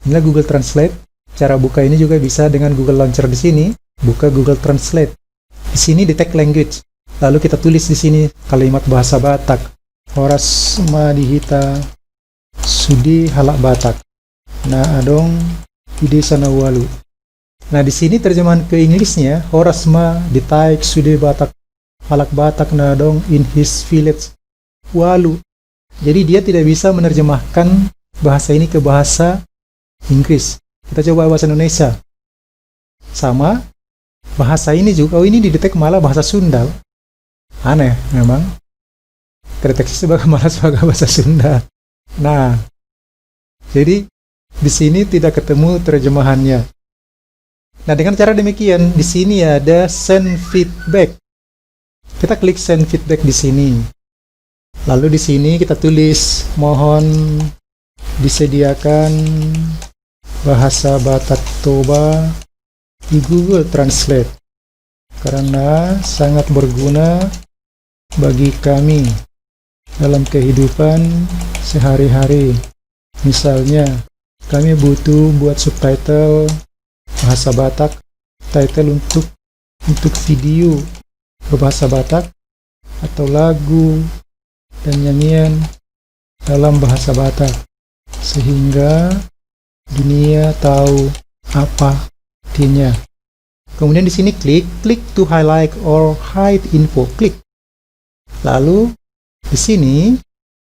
Inilah Google Translate. Cara buka ini juga bisa dengan Google Launcher di sini. Buka Google Translate. Di sini detect language. Lalu kita tulis di sini kalimat bahasa Batak. Horas madihita sudi halak Batak. Nah, adong ide sana walu. Nah, di sini terjemahan ke Inggrisnya, horas ma ditaik sudi Batak halak Batak na adong in his village walu. Jadi dia tidak bisa menerjemahkan bahasa ini ke bahasa Inggris. Kita coba bahasa Indonesia. Sama, bahasa ini juga, ini didetek malah bahasa Sunda. Aneh, memang. Kedeteksi malah sebagai bahasa Sunda. Nah, jadi di sini tidak ketemu terjemahannya. Nah, dengan cara demikian, di sini ada send feedback. Kita klik send feedback di sini. Lalu di sini kita tulis, mohon disediakan bahasa Batak Toba di Google Translate karena sangat berguna bagi kami dalam kehidupan sehari-hari. Misalnya, kami butuh buat subtitle bahasa Batak, title untuk video berbahasa Batak atau lagu dan nyanyian dalam bahasa Batak sehingga dunia tahu apa artinya. Kemudian di sini klik to highlight or hide info, klik. Lalu di sini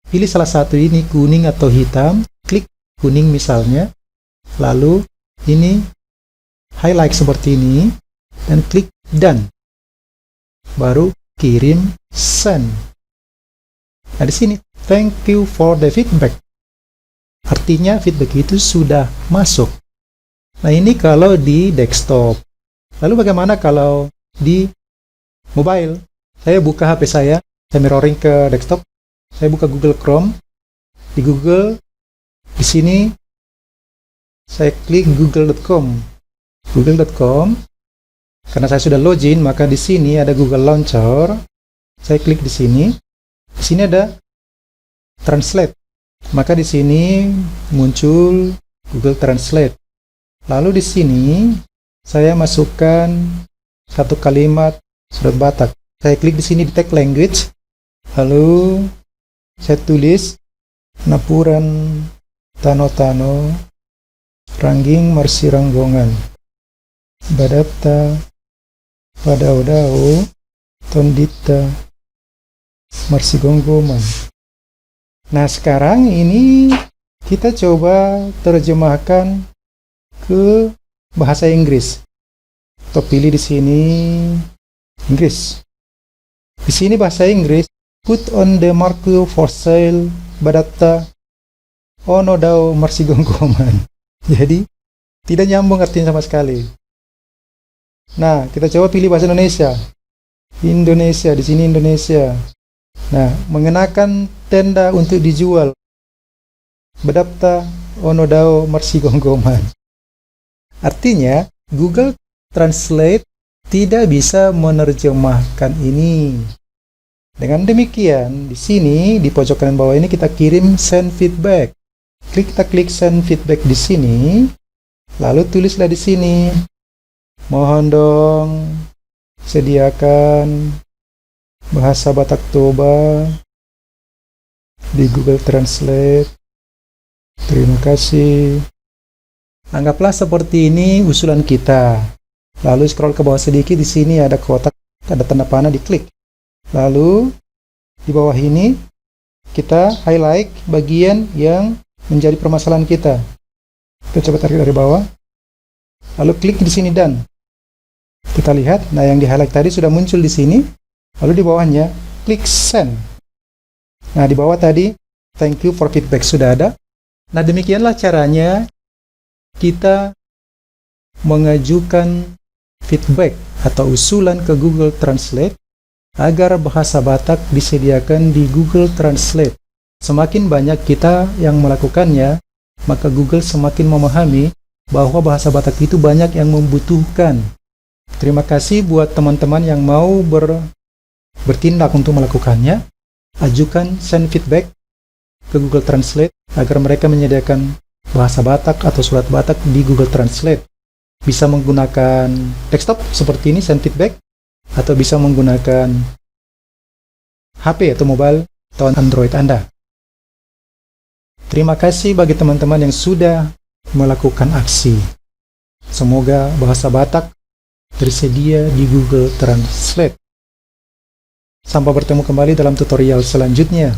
pilih salah satu ini, kuning atau hitam, klik kuning misalnya. Lalu ini highlight seperti ini dan klik done. Baru kirim send. Nah, di sini thank you for the feedback. Artinya feedback itu sudah masuk. Nah, ini kalau di desktop. Lalu bagaimana kalau di mobile? Saya buka HP saya mirroring ke desktop. Saya buka Google Chrome. Di Google, di sini saya klik google.com. Google.com. Karena saya sudah login, maka di sini ada Google Launcher. Saya klik di sini. Di sini ada Translate. Maka di sini muncul Google Translate. Lalu di sini saya masukkan satu kalimat surat Batak. Saya klik di sini detect language. Lalu saya tulis Napuran Tano-Tano Rangging Marsiranggongan Badapta Padao-dao Tondita Marsigonggoman. Nah, sekarang ini kita coba terjemahkan ke bahasa Inggris. Kita pilih di sini Inggris. Di sini bahasa Inggris, put on the market for sale Badapta Onodao Marsigonggoman. Jadi tidak nyambung artinya sama sekali. Nah, kita coba pilih bahasa Indonesia. Indonesia, di sini Indonesia. Nah, mengenakan tenda untuk dijual. Badapta Onodao Marsigonggoman. Artinya, Google Translate tidak bisa menerjemahkan ini. Dengan demikian, di sini di pojok kanan bawah ini kita kirim send feedback. Kita klik send feedback di sini. Lalu tulislah di sini, mohon dong sediakan bahasa Batak Toba di Google Translate. Terima kasih. Anggaplah seperti ini usulan kita. Lalu scroll ke bawah sedikit, di sini ada kotak, ada tanda panah, diklik. Lalu di bawah ini kita highlight bagian yang menjadi permasalahan kita. Kita coba tarik dari bawah. Lalu klik di sini done. Kita lihat, nah yang di highlight tadi sudah muncul di sini. Lalu di bawahnya, klik send. Nah, di bawah tadi, thank you for feedback sudah ada. Nah, demikianlah caranya kita mengajukan feedback atau usulan ke Google Translate agar bahasa Batak disediakan di Google Translate. Semakin banyak kita yang melakukannya, maka Google semakin memahami bahwa bahasa Batak itu banyak yang membutuhkan. Terima kasih buat teman-teman yang mau bertindak untuk melakukannya. Ajukan send feedback ke Google Translate agar mereka menyediakan bahasa Batak atau surat Batak di Google Translate. Bisa menggunakan desktop seperti ini, send feedback, atau bisa menggunakan HP atau mobile atau Android Anda. Terima kasih bagi teman-teman yang sudah melakukan aksi. Semoga bahasa Batak tersedia di Google Translate. Sampai bertemu kembali dalam tutorial selanjutnya.